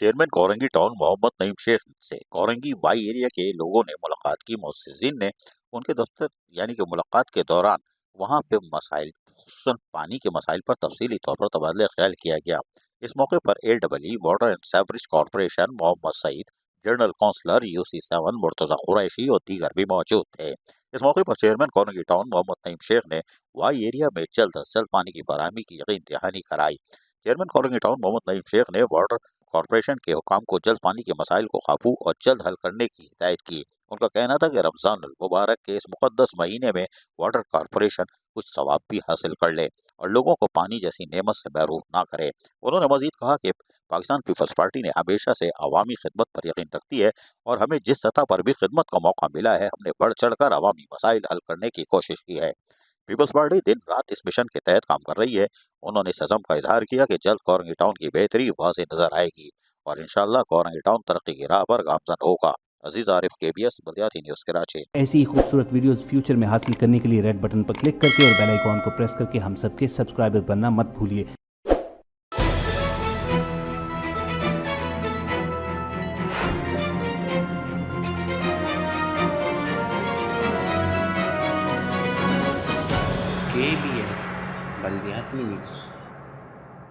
Chairman Korangi town Mohammad Naeem Sheikh से Korangi Y area के लोगों ने मुलाकात की। मुअज्जिज़ीन ने उनके दफ्तर मुलाकात के दौरान वहां पे मसाइल खुसूसन पानी के मसाइल पर तफसीली तौर पर तबादला ख्याल किया गया। इस मौके पर AEE water and sewerage corporation Mohammad Saeed, general councillor UC7 Murtaza Qureshi और दीगर भी मौजूद थे। इस मौके पर चेयरमैन कोरंगी टाउन मोहम्मद नईम शेख ने वाई एरिया में जल्द अज जल्द पानी की फराहमी की यकीन दहानी कराई। चेयरमैन कोरंगी टाउन मोहम्मद नईम शेख ने वाटर कॉरपोरेशन के हुकाम को जल्द पानी के मसाइल को काबू और जल्द हल करने की हिदायत की। उनका कहना था कि रमजान मुबारक के इस मुकद्दस महीने में वाटर कॉरपोरेशन कुछ सवाब भी हासिल कर ले और लोगों को पानी जैसी नेमत से महरूम ना करे। उन्होंने मजीद कहा कि पाकिस्तान पीपल्स पार्टी ने हमेशा से अवामी खिदमत पर यकीन रखती है और हमें जिस सतह पर भी खिदमत का मौका मिला है, हमने बढ़ चढ़ कर अवामी मसाइल हल करने की कोशिश की है। पीपल्स पार्टी दिन रात इस मिशन के तहत काम कर रही है। उन्होंने इस अज़म का इजहार किया कि जल्द कोरंगी टाउन की बेहतरी वाज़ेह नजर आएगी और इंशाअल्लाह कोरंगी टाउन तरक्की की राह पर गामजन होगा। अजीज आरिफ, KBS बल्दियाती न्यूज़ कराची। ऐसी ही खूबसूरत वीडियोस फ्यूचर में हासिल करने के लिए रेड बटन पर क्लिक करके और बेल आइकॉन को प्रेस करके हम सबके सब्सक्राइबर बनना मत भूलिए। KBS बल्दियाती न्यूज़।